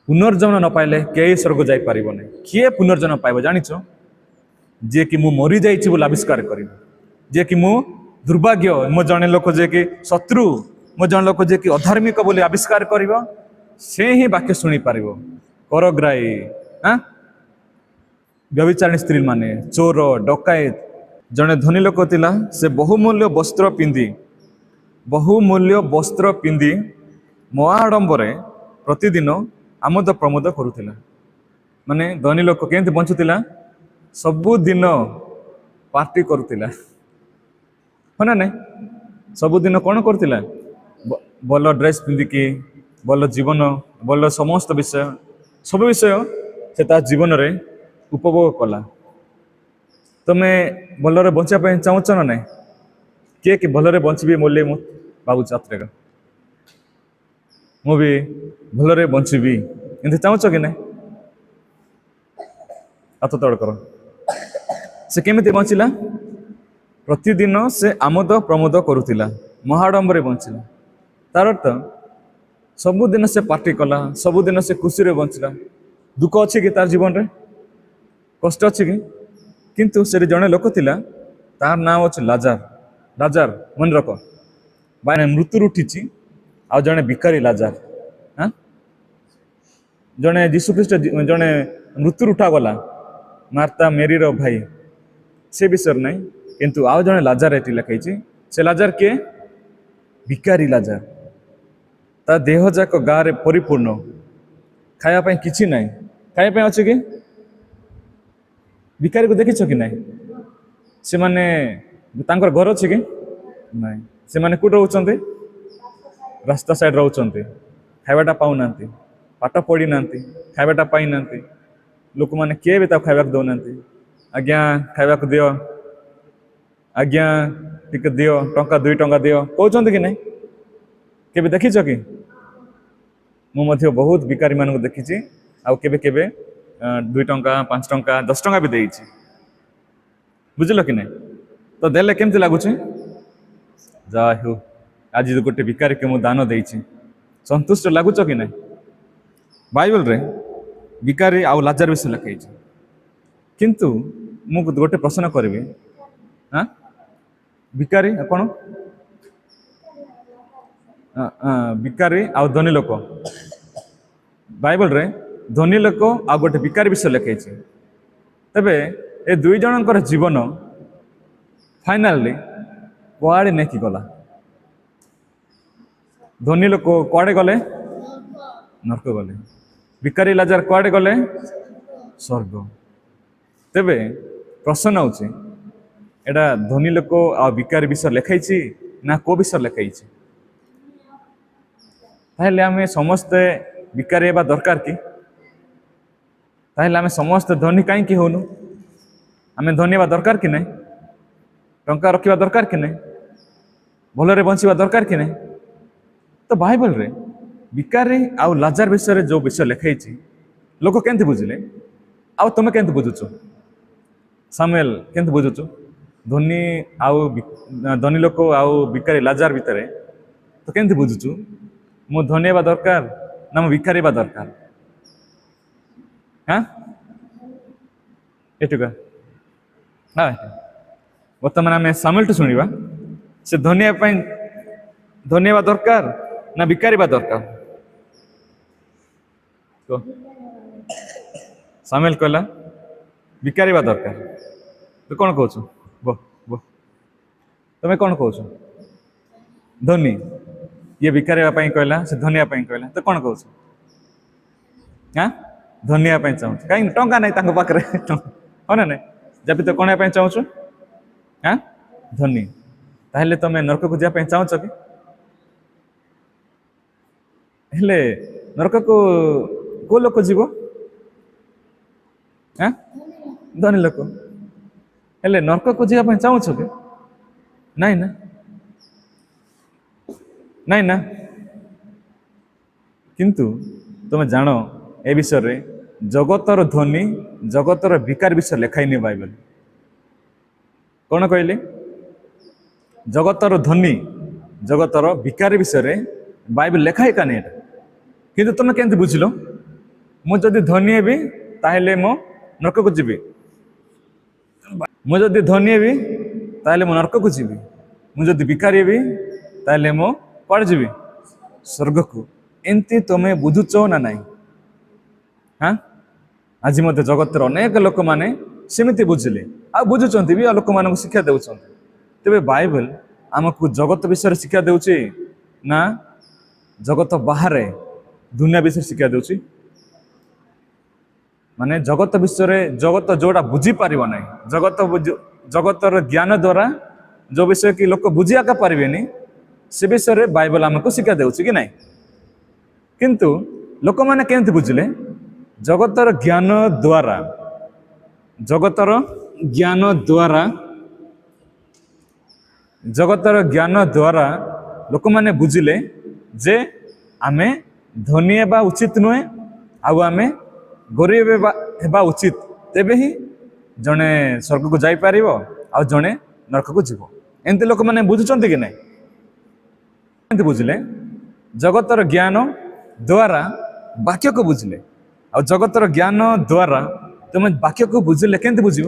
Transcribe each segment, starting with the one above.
पुनर्जन्म न पाइले कई स्वर्ग जाई पारिबो नै किए पुनर्जन्म पाइबो जानिछ जे कि मु मरी जाइछि बोल आविष्कार करिब जे कि मु दुर्भाग्य मो जने लोक जे कि शत्रु मो जने लोक जे कि अधार्मिक बोली आविष्कार करिबो से ही वाक्य सुनी पारिबो करग्राही हां व्यभिचारिणी स्त्री माने चोर डकायत जने धनी लोक थिला से बहुमूल्य वस्त्र पिंधि महाडंबरे प्रतिदिन आमोद प्रमोद करुथिला माने धनी लोक केंति बंचुथिला सबुदिन पार्टी करुथिला हो ना नहीं सबुदिन कौन करुथिला भल ड्रेस पिंधिकी भल जीवन भल समस्त विषय सब विषय से ता जीवन रे उपभोग कला तमे भलरे बंचा पे चाहूच ना नहीं किए कि भलरे बंचबी बोले मु भावुच आत्रेका मु भी भलरे बंचबी एंते चाहूच कि नहीं हाथ तड़ कर से केमिति बंचिला प्रतिदिन से आमोद प्रमोद करुथिला महाडंबरे बंचिला तार अर्थ सबुदिन से पार्टी कला सबुदिन से खुशी रे बंचिला दुख अच्छी कि तार जीवन रे कष्ट अच्छी कि किंतु से जड़े लोक थिला तार नाम अच्छे लाजार लाजार मन रख बाय मृत्यु उठी आ जड़े भिखारी लाजार हाँ जड़े जीशुख्रीष्ट जड़े मृत्यु उठा गला मार्ता मेरी रो भाई से विषय नहीं किंतु आउ जड़े लाजार ये लिखाई से लाजार किए भिखारी लाजार ता देह जाक गाँव परिपूर्ण खायापाई किछि नहीं खायापाई अच्छे कि भिखारी को देखिछ कि नहीं से माने तांकर घर अच्छे कि नहीं से माने कोट रहउचंते रास्ता साइड रहउचंते खाइबाटा पाउना पाठ पढ़ी ना खाइबाटा पाई ना लोक मैंने किए भी खाइबा दौ ना आज्ञा खाइबा दियो आज्ञा टिके दियो टंका 2 टंका दियो कहते कि नहीं केबे देखिछ कि मु मध्य बहुत भिखारी मानक देखिछि आउ केबे केबे 2 टंका 5 टंका 10 टंका भी देइछि बुझल कि नहीं तो देले केमति लागुछि जा हो आज गोटे भिखारी के मु दान देइछि संतुष्ट लागुछ कि नहीं बाइबल रे भिखारी आउ लाजार विषय लिखाइछि किंतु मु गोटे प्रश्न करबी हाँ भिखारी कौन भिखारी आउ धनी लोक बाइबल रे धनी लोक आ गोटे भिखारी विषय लिखाई तेबे ए दुई जनकर जीवन फाइनाली कुआड़े नहीं गला धनी लोक कुआड़े गले नरक गले भिखारी लाजार कुआड़े गले स्वर्ग तेबे प्रश्न होची एटा धनी लोक आ भिखारी विषय लिखाई ना को विषय लिखाई ताहले आमे समस्ते भिखारी हेबा दरकार कि ताहले आमे समस्ते धनी कहीं होनु आमे धनी हेबा दरकार कि नहीं टंका रखा दरकार कि नहीं भलरे बंचवा दरकार कि नहीं तो बाइबल रे भिखारी आउ लाजार विषय जो विषय लिखाई लोक केंति बुझिले आउ तुम केंति बुझुछ सामुएल केंति बुझुछ धनी आउ धनी लोक आउ भिखारी लाजार भितर तो केंति बुझुछु मु धनी हेबा दरकार ना मु भिखारी हेबा दरकार हाँ एटुका हाँ बर्तमान आम सामुएल शुणा से धनी हेबा दरकार ना भिखारी हेबा दरकार तो सामुएल कहला भिखारी हेबा दरकार तो कौन कहू बो बो तुम्हें कौन कहू धनी ये भिखारी हेबा कहला से धनी हेबा कहला तो कौन कहू हाँ धनी हेबा चाहूँ कहीं टंका नहीं पाखे हाँ ना नहीं जब तो कौन हेबा चाहूँ हाँ धनी ताहले तुम नरक को जाए चाहूच कि हेले नरक को लोक जीव हाँ धनी लोक हेले नरक को जाए चाहूच कि नहीं ना नहीं ना किंतु तुम जान ए विषय रे जगतर धनी जगतर भिखारी विषय लिखाई नहीं बाइबल कौन कहले जगतर धनी जगतर भिखारी विषय रे बाइबल लिखाई का नहीं किंतु तुम केंति बुझिल ମୁଁ ଯଦି ଧନୀ ହେବି ତାହେଲେ ମୁଁ ନରକକୁ ଯିବି। ମୁଁ ଯଦି ଧନୀ ହେବି ତାହେଲେ ମୁଁ ନରକକୁ ଯିବି। ମୁଁ ଯଦି ଭିକାରୀ ହେବି ତାହେଲେ ମୁଁ କୁଆଡ଼େ ଯିବି? ସ୍ୱର୍ଗକୁ। ଏମିତି ତମେ ବୁଝୁଛ ନା ନାହିଁ? ହଁ, ଆଜି ମଧ୍ୟ ଜଗତର ଅନେକ ଲୋକମାନେ ସେମିତି ବୁଝିଲେ ଆଉ ବୁଝୁଛନ୍ତି ବି, ଆଉ ଲୋକମାନଙ୍କୁ ଶିକ୍ଷା ଦେଉଛନ୍ତି। ତେବେ ବାଇବଲ ଆମକୁ ଜଗତ ବିଷୟରେ ଶିକ୍ଷା ଦେଉଛି ନା ଜଗତ ବାହାରେ ଦୁନିଆ ବିଷୟରେ ଶିକ୍ଷା ଦେଉଛି? ମାନେ ଜଗତ ବିଷୟରେ, ଜଗତ ଯୋଉଟା ବୁଝିପାରିବ ନାହିଁ, ଜଗତର ଜ୍ଞାନ ଦ୍ୱାରା ଯୋଉ ବିଷୟ କି ଲୋକ ବୁଝି ଆକା ପାରିବେନି, ସେ ବିଷୟରେ ବାଇବଲ ଆମକୁ ଶିକ୍ଷା ଦେଉଛି କି ନାହିଁ? କିନ୍ତୁ ଲୋକମାନେ କେମିତି ବୁଝିଲେ? ଜଗତର ଜ୍ଞାନ ଦ୍ୱାରା, ଜଗତର ଜ୍ଞାନ ଦ୍ୱାରା, ଜଗତର ଜ୍ଞାନ ଦ୍ୱାରା ଲୋକମାନେ ବୁଝିଲେ ଯେ ଆମେ ଧନୀ ହେବା ଉଚିତ ନୁହେଁ, ଆଉ ଆମେ ଗରିବ ହେବା ଉଚିତ। ତେବେ ହିଁ ଜଣେ ସ୍ୱର୍ଗକୁ ଯାଇପାରିବ ଆଉ ଜଣେ ନରକକୁ ଯିବ। ଏମିତି ଲୋକମାନେ ବୁଝୁଛନ୍ତି କି ନାହିଁ? କେମିତି ବୁଝିଲେ? ଜଗତର ଜ୍ଞାନ ଦ୍ୱାରା ବାକ୍ୟକୁ ବୁଝିଲେ। ଆଉ ଜଗତର ଜ୍ଞାନ ଦ୍ୱାରା ତମେ ବାକ୍ୟକୁ ବୁଝିଲେ କେମିତି ବୁଝିବ?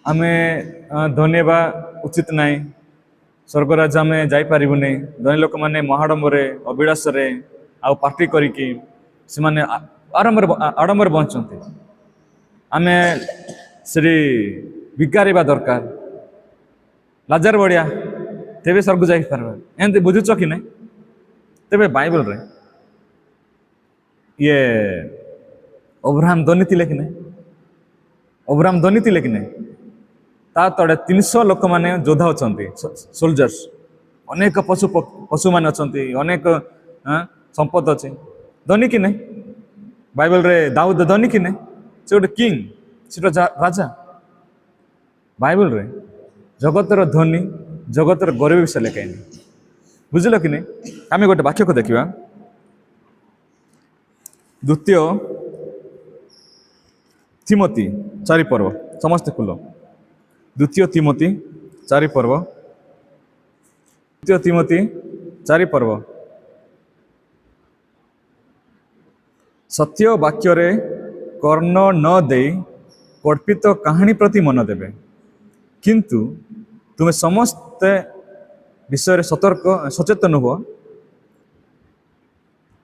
ଆମେ ଧନୀ ହେବା ଉଚିତ ନାହିଁ, ସ୍ୱର୍ଗରାଜ ଆମେ ଯାଇପାରିବୁନି। ଧନୀ ଲୋକମାନେ ମହାଡମ୍ବରେ, ଅବିଳାସରେ ଆଉ ପାର୍ଟି କରିକି ସେମାନେ ଆଡମ୍ବର ବଞ୍ଚନ୍ତି। ଆମେ ସେଠି ଭିକାରୀ ହେବା ଦରକାର, ଲାଜାର ବଢିଆ, ତେବେ ସ୍ୱର୍ଗ ଯାଇପାରିବା। ଏମିତି ବୁଝୁଛ କି ନାହିଁ? ତେବେ ବାଇବଲରେ ଇଏ ଅବ୍ରାହମ ଧନୀ ଥିଲେ କି ନାହିଁ? ଅବ୍ରାହମ ଧନୀ ଥିଲେ କି ନାହିଁ? ତା ତଳେ 300 ଲୋକମାନେ ଯୋଦ୍ଧା ଅଛନ୍ତି, ସୋଲଜର୍ସ। ଅନେକ ପଶୁମାନେ ଅଛନ୍ତି, ଅନେକ ସମ୍ପଦ ଅଛି। ଧନୀ କି ନାହିଁ? ବାଇବଲରେ ଦାଉଦ ଧନୀ କି ନାହିଁ? ସେ ଗୋଟେ କିଙ୍ଗ, ସେ ଗୋଟେ ରାଜା। ବାଇବଲରେ ଜଗତର ଧନୀ, ଜଗତର ଗରିବ ବିଷୟ ଲେଖା ହେଇନି। ବୁଝିଲ କି ନାହିଁ? ଆମେ ଗୋଟେ ବାକ୍ୟକୁ ଦେଖିବା, ଦ୍ୱିତୀୟ ତିମୋଥୀ 4 ପର୍ବ। ସମସ୍ତେ ଖୋଲ, ଦ୍ୱିତୀୟ ତିମୋଥୀ 4 ପର୍ବ। ଦ୍ୱିତୀୟ ତିମୋଥୀ 4 ପର୍ବ। ସତ୍ୟ ବାକ୍ୟରେ କର୍ଣ୍ଣ ନ ଦେଇ କଳ୍ପିତ କାହାଣୀ ପ୍ରତି ମନ ଦେବେ, କିନ୍ତୁ ତୁମେ ସମସ୍ତେ ବିଷୟରେ ସଚେତନ ହୁଅ।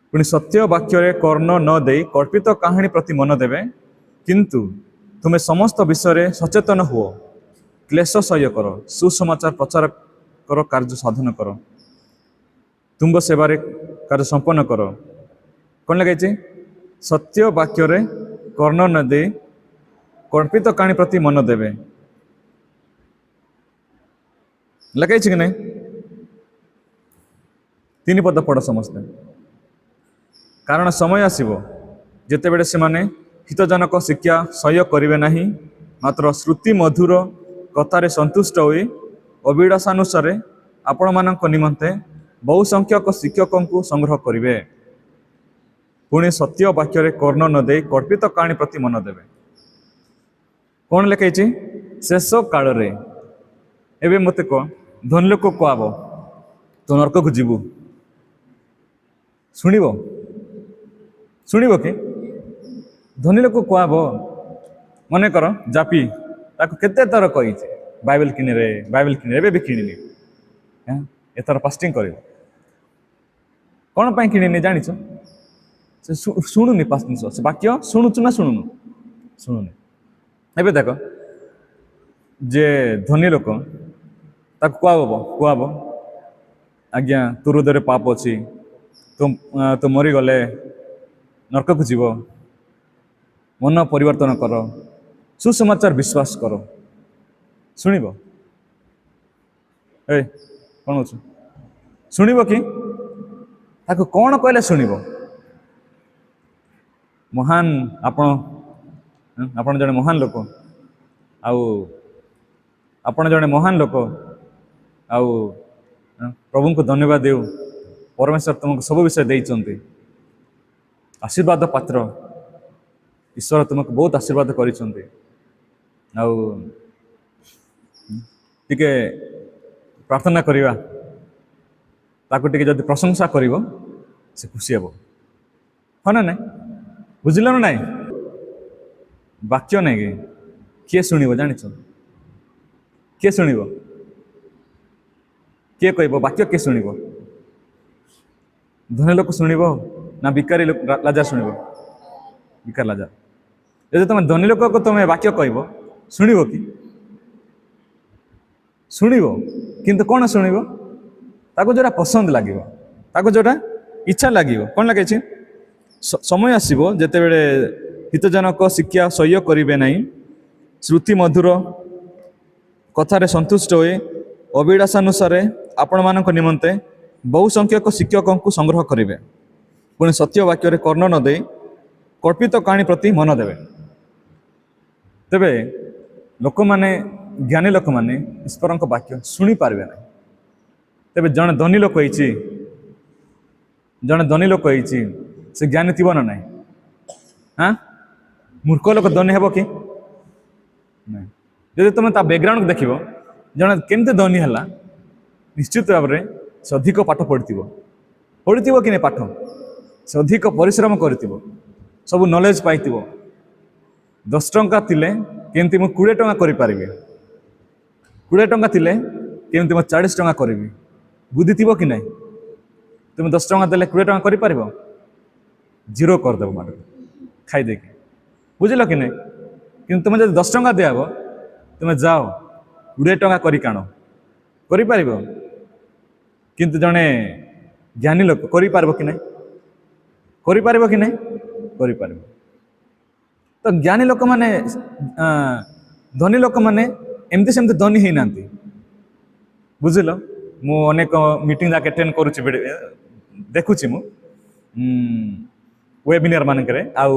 ପୁଣି ସତ୍ୟ ବାକ୍ୟରେ କର୍ଣ୍ଣ ନ ଦେଇ କଳ୍ପିତ କାହାଣୀ ପ୍ରତି ମନ ଦେବେ, କିନ୍ତୁ ତୁମେ ସମସ୍ତ ବିଷୟରେ ସଚେତନ ହୁଅ। କ୍ଲେଶ ସହ୍ୟ କର, ସୁସମାଚାର ପ୍ରଚାର କର, କାର୍ଯ୍ୟ ସାଧନ କର, ତୁମ୍ଭ ସେବାରେ କାର୍ଯ୍ୟ ସମ୍ପନ୍ନ କର। କ'ଣ ଲେଖାଇଛି? ସତ୍ୟ ବାକ୍ୟରେ କର୍ଣ୍ଣ ନ ଦେଇ କଳ୍ପିତ କାହାଣୀ ପ୍ରତି ମନ ଦେବେ। ଲେଖାଇଛି କି ନାହିଁ? 3 ପଦ ପଢ଼ ସମସ୍ତେ। କାରଣ ସମୟ ଆସିବ ଯେତେବେଳେ ସେମାନେ ହିତଜନକ ଶିକ୍ଷା ସହ୍ୟ କରିବେ ନାହିଁ, ମାତ୍ର ଶ୍ରୁତି ମଧୁର କଥାରେ ସନ୍ତୁଷ୍ଟ ହୋଇ ଅଭିଳାଷାନୁସାରେ ଆପଣମାନଙ୍କ ନିମନ୍ତେ ବହୁ ସଂଖ୍ୟକ ଶିକ୍ଷକଙ୍କୁ ସଂଗ୍ରହ କରିବେ। ପୁଣି ସତ୍ୟ ବାକ୍ୟରେ କର୍ଣ୍ଣ ନ ଦେଇ କଳ୍ପିତ କାହାଣୀ ପ୍ରତି ମନ ଦେବେ। କ'ଣ ଲେଖାଇଛି? ଶେଷ କାଳରେ, ଏବେ ମୋତେ କହ, ଧନୀ ଲୋକ କୁହାବ ତୁ ନରକକୁ ଯିବୁ, ଶୁଣିବ? ଶୁଣିବ କି? ଧନୀ ଲୋକ କୁହାବ, ମନେକର ଜାପି ତାକୁ କେତେ ଥର କହିଛି ବାଇବେଲ କିଣିରେ, ବାଇବେଲ କିଣିରେ, ଏବେ ବି କିଣିନି, ଏଥର ଫାଷ୍ଟିଂ କରିବ। କ'ଣ ପାଇଁ କିଣିନି ଜାଣିଛ? ସେ ଶୁଣୁନି ପାଞ୍ଚ ଜିନିଷ, ସେ ବାକ୍ୟ ଶୁଣୁଛୁ ନା ଶୁଣୁନୁ? ଶୁଣୁନି। ଏବେ ଦେଖ, ଯେ ଧନୀ ଲୋକ ତାକୁ କୁହାବ ଆଜ୍ଞା ତୋ ହୃଦୟରେ ପାପ ଅଛି, ତୁ ମରିଗଲେ ନରକକୁ ଯିବ, ମନ ପରିବର୍ତ୍ତନ କର, ସୁସମାଚାର ବିଶ୍ୱାସ କର। ଶୁଣିବ? କ'ଣ ଅଛୁ? ଶୁଣିବ କି? ତାକୁ କ'ଣ କହିଲେ ଶୁଣିବ? ମହାନ ଆପଣ ଜଣେ ମହାନ ଲୋକ, ଆଉ ଆପଣ ଜଣେ ମହାନ ଲୋକ, ଆଉ ପ୍ରଭୁଙ୍କୁ ଧନ୍ୟବାଦ ଦେଉ, ପରମେଶ୍ୱର ତୁମକୁ ସବୁ ବିଷୟ ଦେଇଛନ୍ତି, ଆଶୀର୍ବାଦ ପାତ୍ର, ଈଶ୍ୱର ତୁମକୁ ବହୁତ ଆଶୀର୍ବାଦ କରିଛନ୍ତି, ଆଉ ଟିକେ ପ୍ରାର୍ଥନା କରିବା, ତାକୁ ଟିକେ ଯଦି ପ୍ରଶଂସା କରିବ ସେ ଖୁସି ହେବ। ହଁ ନା ନାଇଁ? ବୁଝିଲ ନା ନାଇଁ? ବାକ୍ୟ ନାଇଁ କି କିଏ ଶୁଣିବ ଜାଣିଛ? କିଏ ଶୁଣିବ? କିଏ କହିବ ବାକ୍ୟ କିଏ ଶୁଣିବ? ଧନୀ ଲୋକ ଶୁଣିବ ନା ଭିକାରୀ ଲାଜା ଶୁଣିବ? ଭିକାରୀ ଲାଜା। ଯଦି ତମେ ଧନୀ ଲୋକକୁ ତମେ ବାକ୍ୟ କହିବ ଶୁଣିବ କି? ଶୁଣିବ, କିନ୍ତୁ କ'ଣ ଶୁଣିବ? ତାକୁ ଯୋଉଟା ପସନ୍ଦ ଲାଗିବ, ତାକୁ ଯୋଉଟା ଇଚ୍ଛା ଲାଗିବ। କ'ଣ ଲାଗିଛି? ସମୟ ଆସିବ ଯେତେବେଳେ ହିତଜନକ ଶିକ୍ଷା ସହ୍ୟ କରିବେ ନାହିଁ, ଶ୍ରୁତି ମଧୁର କଥାରେ ସନ୍ତୁଷ୍ଟ ହୋଇ ଅଭିଳାଷାନୁସାରେ ଆପଣମାନଙ୍କ ନିମନ୍ତେ ବହୁ ସଂଖ୍ୟକ ଶିକ୍ଷକଙ୍କୁ ସଂଗ୍ରହ କରିବେ, ପୁଣି ସତ୍ୟ ବାକ୍ୟରେ କର୍ଣ୍ଣ ନ ଦେଇ କଳ୍ପିତ କାହାଣୀ ପ୍ରତି ମନ ଦେବେ। ତେବେ ଲୋକମାନେ, ଜ୍ଞାନୀ ଲୋକମାନେ ଈଶ୍ୱରଙ୍କ ବାକ୍ୟ ଶୁଣିପାରିବେ ନାହିଁ। ତେବେ ଜଣେ ଧନୀ ଲୋକ ହେଇଛି, ସେ ଜ୍ଞାନୀ ଥିବ ନା ନାହିଁ? ହଁ, ମୂର୍ଖ ଲୋକ ଧନୀ ହେବ କି? ନାଇଁ। ଯଦି ତୁମେ ତା ବ୍ୟାକଗ୍ରାଉଣ୍ଡକୁ ଦେଖିବ, ଜଣେ କେମିତି ଧନୀ ହେଲା, ନିଶ୍ଚିତ ଭାବରେ ସେ ଅଧିକ ପାଠ ପଢ଼ିଥିବ କି ନାହିଁ? ପାଠ ସେ ଅଧିକ ପରିଶ୍ରମ କରିଥିବ, ସବୁ ନଲେଜ ପାଇଥିବ। 10 ଟଙ୍କା ଥିଲେ କେମିତି ମୁଁ 20 ଟଙ୍କା କରିପାରିବି, 20 ଟଙ୍କା ଥିଲେ କେମିତି ମୁଁ 40 ଟଙ୍କା କରିବି, ବୁଦ୍ଧି ଥିବ କି ନାହିଁ? ତୁମେ 10 ଟଙ୍କା ଦେଲେ 20 ଟଙ୍କା କରିପାରିବ? ଜିରୋ କରିଦେବ ମାଡ଼ ଖାଇଦେଇକି। ବୁଝିଲ କି ନାହିଁ? କିନ୍ତୁ ତୁମେ ଯଦି 10 ଟଙ୍କା ଦିଆହବ, ତୁମେ ଯାଅ 20 ଟଙ୍କା କରିକି ଆଣ, କରିପାରିବ? କିନ୍ତୁ ଜଣେ ଜ୍ଞାନୀ ଲୋକ କରିପାରିବ କି ନାହିଁ? କରିପାରିବ କି ନାହିଁ? କରିପାରିବ। ତ ଜ୍ଞାନୀ ଲୋକମାନେ, ଧନୀ ଲୋକମାନେ ଏମିତି ସେମିତି ଧନୀ ହେଇନାହାନ୍ତି। ବୁଝିଲ? ମୁଁ ଅନେକ ମିଟିଂ ଯାକ ଆଟେଣ୍ଡ କରୁଛି, ଦେଖୁଛି ମୁଁ ୱେବିନାର ମାନଙ୍କରେ ଆଉ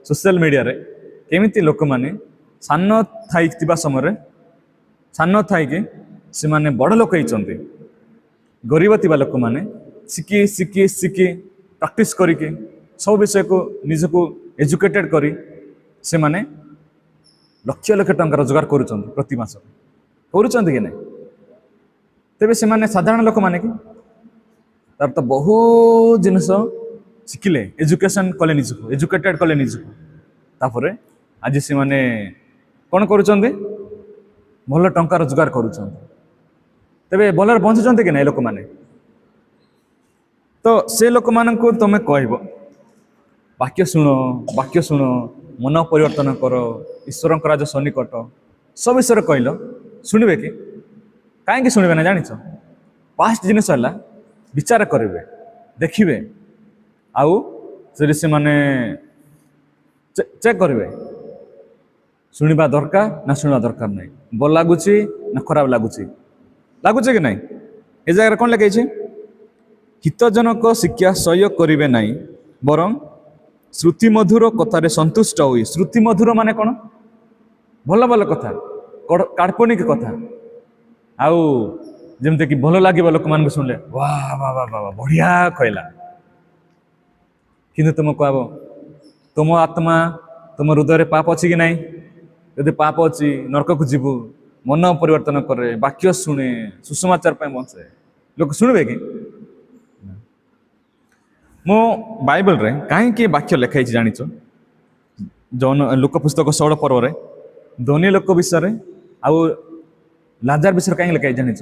ସୋସିଆଲ ମିଡ଼ିଆରେ, କେମିତି ଲୋକମାନେ ସାନ ଥିବା ସମୟରେ, ସାନ ଥାଇକି ସେମାନେ ବଡ଼ ଲୋକ ହେଇଛନ୍ତି। ଗରିବ ଥିବା ଲୋକମାନେ ଶିଖି ପ୍ରାକ୍ଟିସ୍ କରିକି ସବୁ ବିଷୟକୁ ନିଜକୁ ଏଜୁକେଟେଡ୍ କରି ସେମାନେ ଲକ୍ଷ ଲକ୍ଷ ଟଙ୍କା ରୋଜଗାର କରୁଛନ୍ତି ପ୍ରତି ମାସ। କରୁଛନ୍ତି କି ନାହିଁ? ତେବେ ସେମାନେ ସାଧାରଣ ଲୋକମାନେ କି? ତାର ତ ବହୁତ ଜିନିଷ ଶିଖିଲେ, ଏଜୁକେସନ୍ କଲେ, ନିଜକୁ ଏଜୁକେଟେଡ୍ କଲେ ନିଜକୁ। ତାପରେ ଆଜି ସେମାନେ କ'ଣ କରୁଛନ୍ତି? ଭଲ ଟଙ୍କା ରୋଜଗାର କରୁଛନ୍ତି। ତେବେ ଭଲରେ ବଞ୍ଚୁଛନ୍ତି କି ନାହିଁ ଲୋକମାନେ? ତ ସେ ଲୋକମାନଙ୍କୁ ତମେ କହିବ ବାକ୍ୟ ଶୁଣ, ମନ ପରିବର୍ତ୍ତନ କର, ଈଶ୍ୱରଙ୍କ ରାଜ ସନ୍ନିକଟ, ସବୁ ବିଷୟରେ କହିଲ, ଶୁଣିବେ କି? କାହିଁକି ଶୁଣିବେ ନା ଜାଣିଛ? ପାଷ୍ଟ ଜିନିଷ ହେଲା ବିଚାର କରିବେ, ଦେଖିବେ, ଆଉ ସେଠି ସେମାନେ ଚେକ୍ କରିବେ, ଶୁଣିବା ଦରକାର ନା ଶୁଣିବା ଦରକାର ନାହିଁ, ଭଲ ଲାଗୁଛି ନା ଖରାପ ଲାଗୁଛି କି ନାହିଁ? ଏ ଜାଗାରେ କ'ଣ ଲେଖାଇଛି? ହିତଜନକ ଶିକ୍ଷା ସହ୍ୟ କରିବେ ନାହିଁ, ବରଂ ଶ୍ରୁତି ମଧୁର କଥାରେ ସନ୍ତୁଷ୍ଟ ହୋଇ। ଶ୍ରୁତି ମଧୁର ମାନେ କ'ଣ? ଭଲ ଭଲ କଥା, କାଳ୍ପନିକ କଥା, ଆଉ ଯେମିତିକି ଭଲ ଲାଗିବ ଲୋକମାନଙ୍କୁ ଶୁଣିଲେ, ବା ବା ବା ବା ବଢ଼ିଆ କହିଲା। କିନ୍ତୁ ତୁମ କହିବ, ତୁମ ଆତ୍ମା, ତୁମ ହୃଦୟରେ ପାପ ଅଛି କି ନାହିଁ? ଯଦି ପାପ ଅଛି, ନରକକୁ ଯିବୁ। ମନ ପରିବର୍ତ୍ତନ କରେ, ବାକ୍ୟ ଶୁଣେ, ସୁସମାଚାର ପାଇଁ ବଞ୍ଚେ, ଲୋକ ଶୁଣିବେ କି? ମୁଁ ବାଇବଲରେ କାହିଁକି ବାକ୍ୟ ଲେଖା ହେଇଛି ଜାଣିଛ? ଲୁକ ପୁସ୍ତକ 16 ପର୍ବରେ ଧନୀ ଲୋକ ବିଷୟରେ ଆଉ ଲାଜାର ବିଷୟରେ କାହିଁକି ଲେଖା ହେଇଛି ଜାଣିଛ?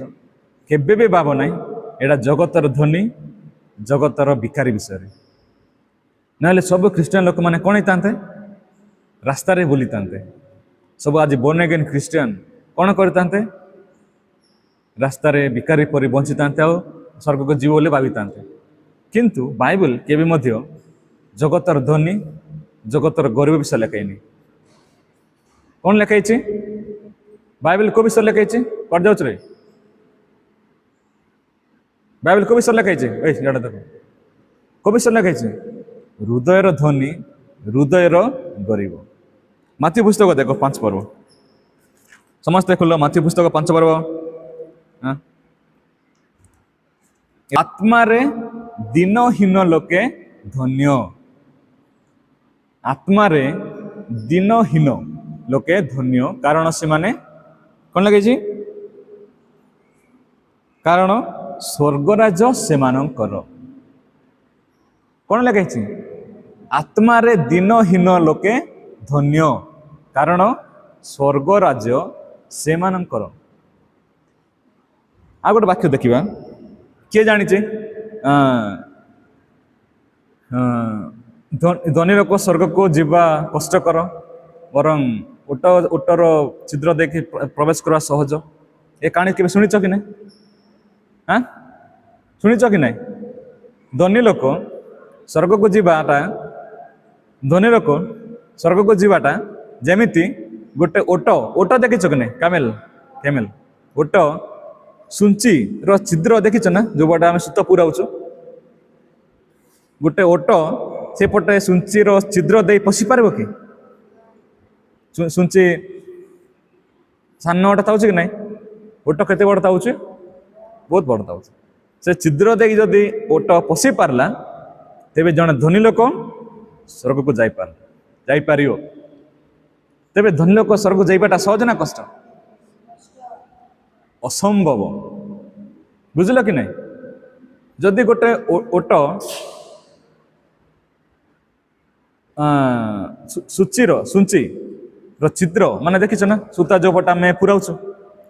କେବେ ବି ଭାବ ନାହିଁ ଏଇଟା ଜଗତର ଧନୀ, ଜଗତର ଭିକାରୀ ବିଷୟରେ। ନହେଲେ ସବୁ ଖ୍ରୀଷ୍ଟିଆନ ଲୋକମାନେ କ'ଣ ହେଇଥାନ୍ତେ? ରାସ୍ତାରେ ବୁଲିଥାନ୍ତେ। ସବୁ ଆଜି ବୋର୍ନ ଏଗେନ୍ ଖ୍ରୀଷ୍ଟିଆନ କ'ଣ କରିଥାନ୍ତେ? ରାସ୍ତାରେ ଭିକାରୀ ପରି ବଞ୍ଚିଥାନ୍ତେ, ଆଉ ସ୍ୱର୍ଗକୁ ଯିବ ବୋଲି ଭାବିଥାନ୍ତେ। କିନ୍ତୁ ବାଇବଲ କେବେ ମଧ୍ୟ ଜଗତର ଧନୀ, ଜଗତର ଗରିବ ବିଷୟ ଲେଖାଇନି। କ'ଣ ଲେଖା ହେଇଛି? ବାଇବଲ କୋଉ ବିଷୟ ଲେଖା ହେଇଛି? କୁଆଡ଼େ ଯାଉଛୁ ରେ? ବାଇବଲ କୋଉ ବିଷୟ ଲେଖା ହେଇଛି? ଏଇ ଜାଡା ଦେଖ, କୋଉ ବିଷୟ ଲେଖା ହେଇଛି? ହୃଦୟର ଧନୀ, ହୃଦୟର ଗରିବ। ମାଥ୍ୟୁ ପୁସ୍ତକ ଦେଖ 5 ପର୍ବ, ସମସ୍ତେ ଖୋଲ ମାଥ୍ୟୁ ପୁସ୍ତକ 5 ପର୍ବ। ଆତ୍ମାରେ ଦିନହୀନ ଲୋକେ ଧନ୍ୟ। ଆତ୍ମାରେ ଦିନହୀନ ଲୋକେ ଧନ୍ୟ, କାରଣ ସେମାନେ କ'ଣ ଲାଗିଛି? କାରଣ ସ୍ୱର୍ଗରାଜ ସେମାନଙ୍କର। କ'ଣ ଲେଖାଇଛି? आत्मारे दीनहीन लोके धन्य कारण स्वर्ग राज्य से मानकर। आ गोटे वाक्य देखा किए जानी धनी लोक स्वर्ग को जीवा कष्टकर वरं ओट ओटर छिद्र देखी प्रवेश करवा सहज। ए कहानी के शुणिच कि ना? हाँ शुणिच कि ना? धनी लोक स्वर्ग को जीवाटा धनी लोक स्वर्ग को जीवाटा जेमिति गोटे ओट ओट देखिच कि ना? कैमेल कैमेल ओट सुंची रो छिद्र देखिच ना? जो बटा आम सूत पुराऊँ गोटे ओट से पटे सुंची रो छिद्र दे पशि पार कि? सुंची सान ओटा था कि ना? ओट केते बड़ था? बहुत बड़ था। से छिद्र दे जदि ओट पशि पारला तेबे जन धनी लोक स्वर्ग को जापर। तेबे धनी लोक स्वर्ग जाइबाटा सहज ना कष्ट? असंभव। बुझल कि नहीं? जदि गोटे ओट सुंची छिद्र माने देखिछ ना? सूता जो पटा में पुराऊँ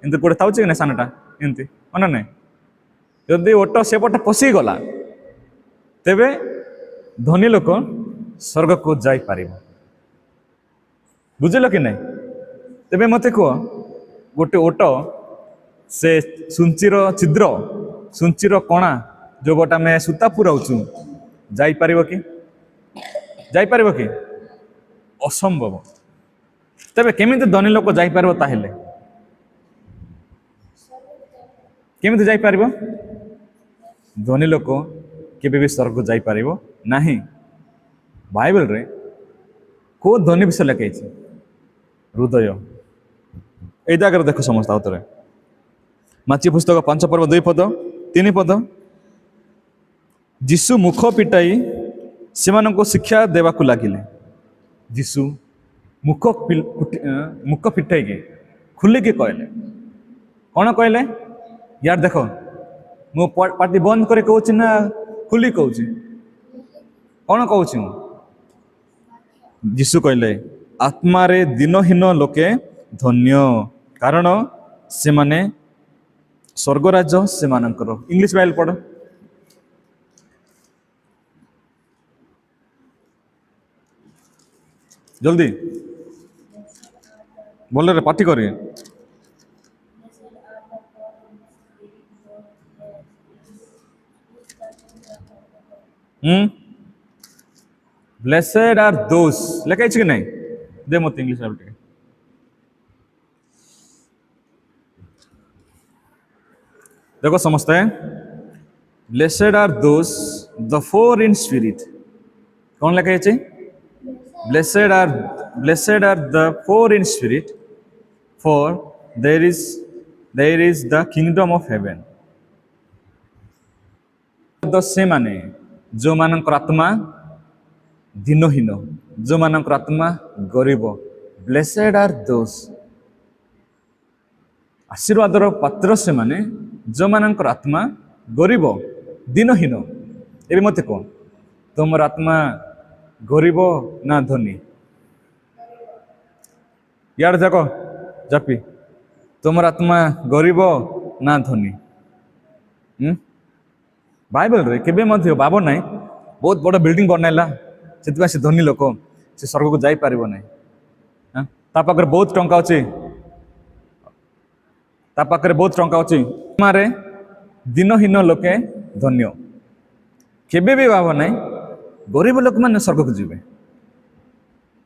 एमती गोटे था कि ना? सानटा एमती मन ना? जदि ओट से पटे पशि गला तेबे धनी लोक स्वर्ग को जापर। बुझल कि नहीं? तेबे मते कह गोटे ओट से सुंचीर छिद्र सुंचीर कणा जो बटा में सूता पुराऊँ जापर कि? जापर कि? असंभव। तेबे केमिति धनी लोक जापर? ताहेले केमिति जापर? धनी लोक केबे भी स्वर्ग जापर नाही। बाइबल रे को धनी विषय लिखाई हृदय। ए जगह देख समस्त आउे माची पुस्तक 5 पर्व 2 पद 3 पद जीशु मुख पिटाई से शिक्षा देवाक लगिले। जीशु मुख पिटाई के खुलिकी कहले कौन कहले? यार देख मु पार्टी बंद करे कहूँ ना खुली कहूँ? कौन कहूँ? जीशु कहले आत्मारे दीनहीन लोके धन्य कारण से माने स्वर्गराज से मानकर। इंग्लिश बाइबल पढ़। जल्दी बोल रे पार्टी करिए। ब्लेसेड आर दोस लिखाई कि नहीं? दे मत इंग्लिश बाइबल टे देखो समझते हैं। Blessed are those the poor in spirit. कौन लिखाई? Blessed are the poor in spirit, for there is the kingdom of heaven. तो से माने जो मानकर आत्मा दीनहीन, जो मानकर आत्मा गरीब। ब्लेसेड आर दोस आशीर्वादर पात्र से माने जो मानकर आत्मा गरीब दीनहीन। ए मत कह तुम आत्मा गरीब ना धनी? यार देखो जापी तुम आत्मा गरीब ना धनी? बाइबल रे केबे मध्य भाव ना बहुत बड़ बिल्डिंग बनैला से धनी लोक से स्वर्ग को जापर ना। पाखे बहुत टंका अच्छे पाखे बहुत टंका अच्छे मारे दीनहीन लोके धन्य। केबे भी भाव ना गरीब लोक मैंने स्वर्ग को जीवे।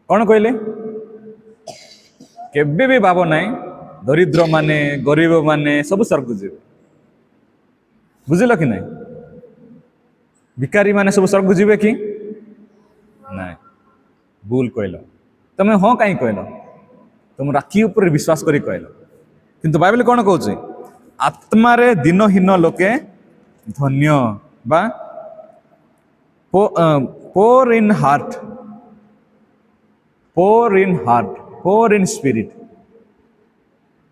कौन कहले? केबे भी भाव ना दरिद्र माने गरीब माने सब स्वर्ग को जीवे। बुझल कि नहीं? भिकारी माने सब स्वर्ग को जीवे कि नहीं? भूल कहल तमें। हाँ कहीं कहल तुम राखी ऊपर विश्वास करी कहल किंतु बाइबल कौन कहूँ? आत्मारे दीनहीन लोके धन्य बा poor in heart, poor in spirit।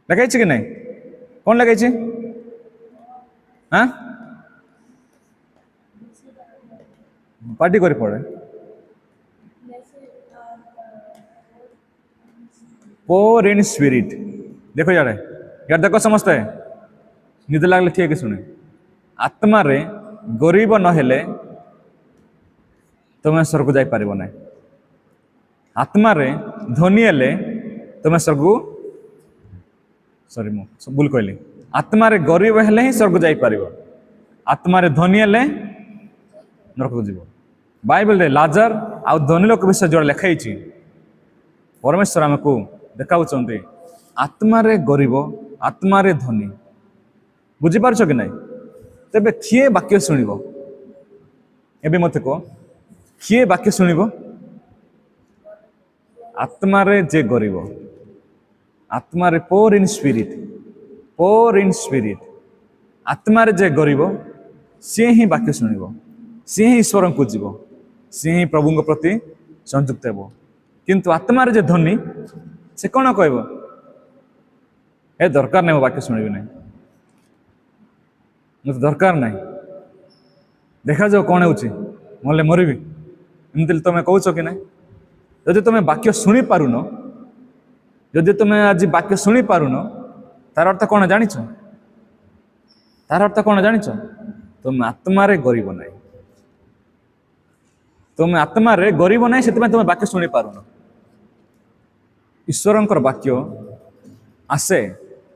लिखाई कि नहीं? कौन लिखाई? हाँ पार्टी कर पड़े पोर इन स्पिरिट। देखो यार यार देखो समझते निद लगले ठीक शुणे आत्मा रे गरीब नहेले तुम स्वर्ग जाई पारिबो ना। आत्मा रे धनी हेले तुम स्वर्ग सॉरी मु भूल कहली आत्मा रे गरीब हेले ही स्वर्ग जाई पारिबो आत्मा रे धनी हेले नरक को जीवो। बाइबल रे लाजर आ धनी लोक विषय जोड़ लिखाई परमेश्वर आमको देखाउछन्ते आत्मा रे गरीब आत्मा रे धनी बुझी पारछ कि नहीं। तेबे किए वाक्य सुनिबो एबे मते को किए वाक्य सुनिबो आत्मा रे जे गरीब आत्मा रे पोर इन स्पिरिट आत्मा रे जे गरीब सी ही वाक्य शुणिब सी ही ईश्वर को जीव सी ही प्रभु प्रति संयुक्त हेब। किंतु आत्मा रे जे धनी से कौन कहब ए दरकार नहीं वाक्य शुणिबी नहीं मत दरकार नहीं देखा जाओ कौन हो मरले मरबी एमती तुम कौच कि ना। जदि तुम वाक्य शुणी पारुन जदि तुम आज वाक्य शुणी पारुन तार अर्थ कौन जानिछ तार अर्थ कौन जानिछ तुम आत्मा रे गरीब नहीं तुम आत्मा रे गरीब नहीं से तुम वाक्य शुणी पारुन। ईश्वरंकर वाक्य आसे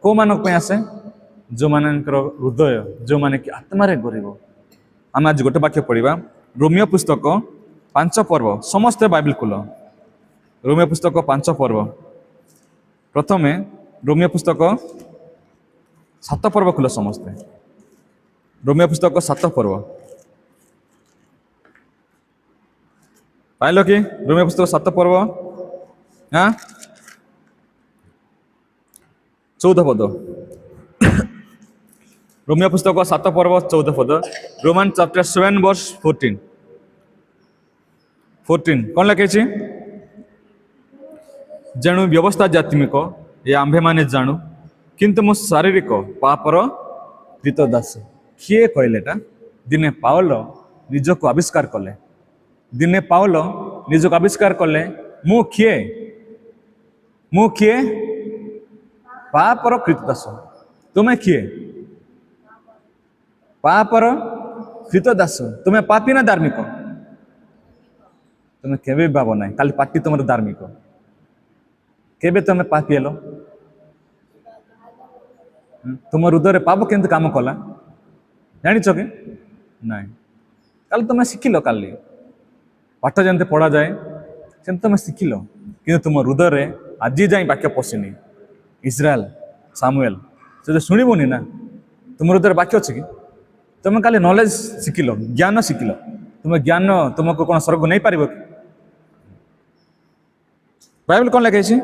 को मानक पे आसे जो मानकर हृदय जो माने कि आत्मा रे गरीब। आम आज गोटे वाक्य पढ़िबा रोमियो पुस्तक 5 पर्व समस्ते बाइबल खोल रोमियो पुस्तक 5 पर्व प्रथमे रोमियो पुस्तक 7 पर्व खोल समस्ते रोमियो पुस्तक 7 पर्व पाइल कि रोमियो पुस्तक 7 पर्व हाँ 14 पद रोमियो पुस्तक 7 पर्व 14 पद रोमान चैप्टर 7 वर्स 14 कौन लिखे जेणु व्यवस्था जात्मिक ये आंभे माने जानू किंतु मो शारीरिक पापर कृतदास किए कहलेटा दिने पाउल निजक आविष्कार कले दिने पाउल निजक आविष्कार कले मु किए पापर कृतदास तुम्हें किए पापर कृतदास तुम्हें पापी ना धार्मिक तुम्हें केवे भाव ना खाली पाटी तुम धार्मिक केबे तुम्हें पापी हेलो तुम हृदय पाप केमती काम कला जानिछ कि नाई काली तुम्हें शिखिल काली पाठ जमते पढ़ा जाए सेमती तुम्हें शिखिल कि तुम हृदय आज जाए वाक्य पशिनी इस्राएल सामुएल से शुणुनि ना तुम हृदय वाक्य अच्छे कि तुम खाली नॉलेज शिखिल ज्ञान शिखिल तुम ज्ञान तुमको कौन स्वर्ग नहीं पार कि बाइबल कौन लिखे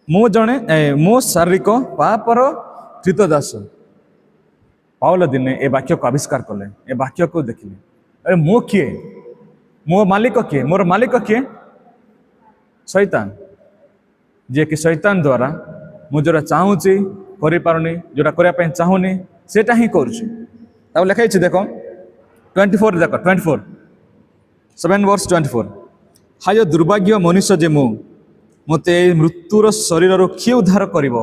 मु जड़े मो शारीरिक पापर कृतदास पाउल दिने ए वाक्य को आविष्कार कले ए वाक्य को देखिले अरे मो किए मो मालिक किए मोर मालिक किए शैतान जे कि शैतान द्वारा मु जोरा चाहूची करि पारुनी जोरा करिया पे चाहूनी सेटा ही करूची तब लिखाई देख 24 देख 24 7 वर्स 24 हाय दुर्भाग्य मनुष्य जे मु मते मृत्युर शरीर किए उद्धार करिब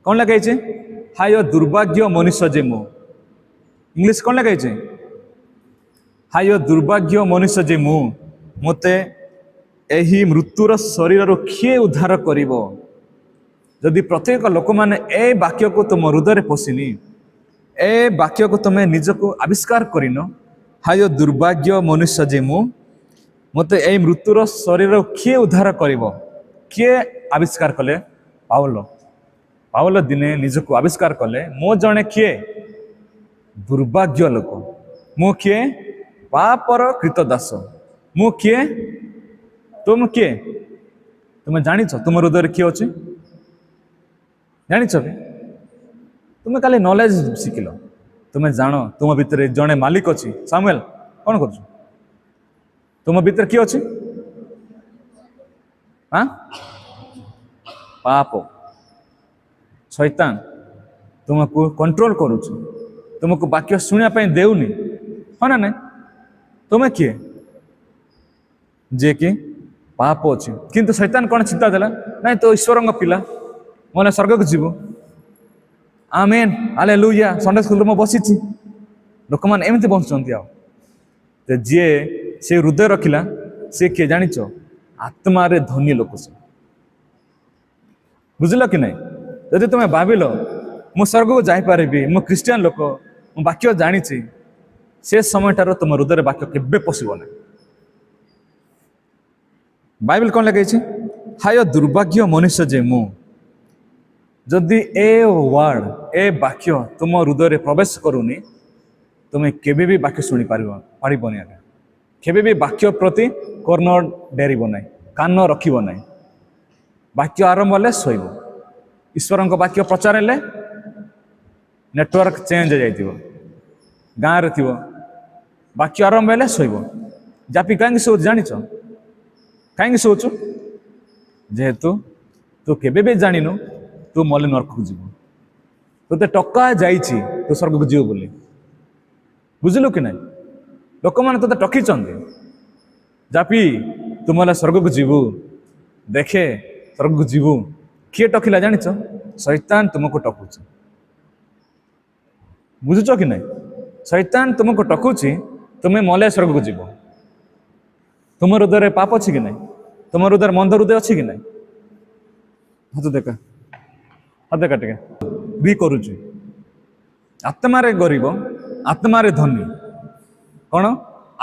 कौन लिखाई हाय दुर्भाग्य मनुष्य जे मु इंग्लिश कौन लिखाई हाय दुर्भाग्य मनुष्य जे मु मते एही मृत्युर शरीर किए उद्धार करिब। जदि प्रत्येक लोक माने ए वाक्य को तुम हृदय पशिनी ए वाक्य को तुम्हें निजको आविष्कार करिन हाय दुर्भाग्य मनुष्य जे मु मते ए मृत्युर शरीर किए उद्धार करिब किए आविष्कार कले पाउल दिने निजको आविष्कार कले मो जने किए दुर्भाग्य लोक मु किए पापर कृतदास मु किए तुम किए तुम जानिछ तुम हृदय किए अच्छे जानिछ तुम्हें खाली नॉलेज शिखिल तुम्हें जान तुम भितर जड़े मालिक अच्छी सामुएल कौन कर तुम भीतर किए अच्छे हाँ पाप शैतान तुमको कंट्रोल करुच तुमको वाक्य शुणा देउनी हाँ ना नहीं तुम्हें किए जे कि ପାପ ଅଛି। କିନ୍ତୁ ଶୈତାନ କ'ଣ ଚିନ୍ତା ଦେଲା, ନାଇଁ ତ ଈଶ୍ୱରଙ୍କ ପିଲା ମାନେ ସ୍ୱର୍ଗକୁ ଯିବୁ। ଆମେନ୍ ହାଲେଲୁୟା, ସଣ୍ଡେ ସ୍କୁଲରେ ମୁଁ ବସିଛି। ଲୋକମାନେ ଏମିତି ବସୁଛନ୍ତି। ଆଉ ଯିଏ ସେ ହୃଦୟ ରଖିଲା ସେ କିଏ ଜାଣିଛ? ଆତ୍ମାରେ ଧନୀ ଲୋକ ସେ। ବୁଝିଲ କି ନାଇଁ? ଯଦି ତୁମେ ଭାବିଲ ମୁଁ ସ୍ୱର୍ଗକୁ ଯାଇପାରିବି, ମୁଁ ଖ୍ରୀଷ୍ଟିଆନ ଲୋକ, ମୁଁ ବାକ୍ୟ ଜାଣିଛି, ସେ ସମୟଠାରୁ ତୁମ ହୃଦୟରେ ବାକ୍ୟ କେବେ ପଶିବ ନାହିଁ। ବାଇବେଲ କ'ଣ ଲେଖାଇଛି? ହାୟ ଦୁର୍ଭାଗ୍ୟ ମନୁଷ୍ୟ ଯେ ମୁଁ। ଯଦି ଏ ୱାର୍ଡ, ଏ ବାକ୍ୟ ତୁମ ହୃଦୟରେ ପ୍ରବେଶ କରୁନି, ତୁମେ କେବେ ବି ବାକ୍ୟ ପାରିବନି। ଆଜ୍ଞା କେବେ ବି ବାକ୍ୟ ପ୍ରତି କର୍ଣ୍ଣ ଡେରିବ ନାହିଁ, କାନ ରଖିବ ନାହିଁ। ବାକ୍ୟ ଆରମ୍ଭ ହେଲେ ଶୋଇବ। ଈଶ୍ୱରଙ୍କ ବାକ୍ୟ ପ୍ରଚାର ହେଲେ ନେଟୱାର୍କ ଚେଞ୍ଜ ହେଇଯାଇଥିବ, ଗାଁରେ ଥିବ, ବାକ୍ୟ ଆରମ୍ଭ ହେଲେ ଶୋଇବ। ଜାପି କାହିଁକି ଶୋଉଛୁ ଜାଣିଛ? କାହିଁକି ଶୋଉଛୁ? ଯେହେତୁ ତୁ କେବେ ବି ଜାଣିନୁ ତୁ ମଲେ ନରକକୁ ଯିବୁ। ତୋତେ ଟକା ଯାଇଛି ତୁ ସ୍ୱର୍ଗକୁ ଯିବୁ ବୋଲି। ବୁଝିଲୁ କି ନାହିଁ? ଲୋକମାନେ ତୋତେ ଟକିଛନ୍ତି। ଜାପି ତୁ ମଲେ ସ୍ୱର୍ଗକୁ ଯିବୁ, ଦେଖେ ସ୍ୱର୍ଗକୁ ଯିବୁ। କିଏ ଟକିଲା ଜାଣିଛ? ଶୈତାନ ତୁମକୁ ଟକୁଛି। ବୁଝୁଛ କି ନାହିଁ? ଶୈତାନ ତୁମକୁ ଟକୁଛି, ତୁମେ ମଲେ ସ୍ୱର୍ଗକୁ ଯିବ। ତୁମ ହୃଦୟରେ ପାପ ଅଛି କି ନାହିଁ? ତୁମ ହୃଦୟରେ ମନ୍ଦ ହୃଦୟ ଅଛି କି ନାହିଁ? ହାତ ଦେଖା, ହାତ ଦେଖା ଟିକେ। ବି କରୁଛି ଆତ୍ମାରେ ଗରିବ, ଆତ୍ମାରେ ଧନୀ। କ'ଣ?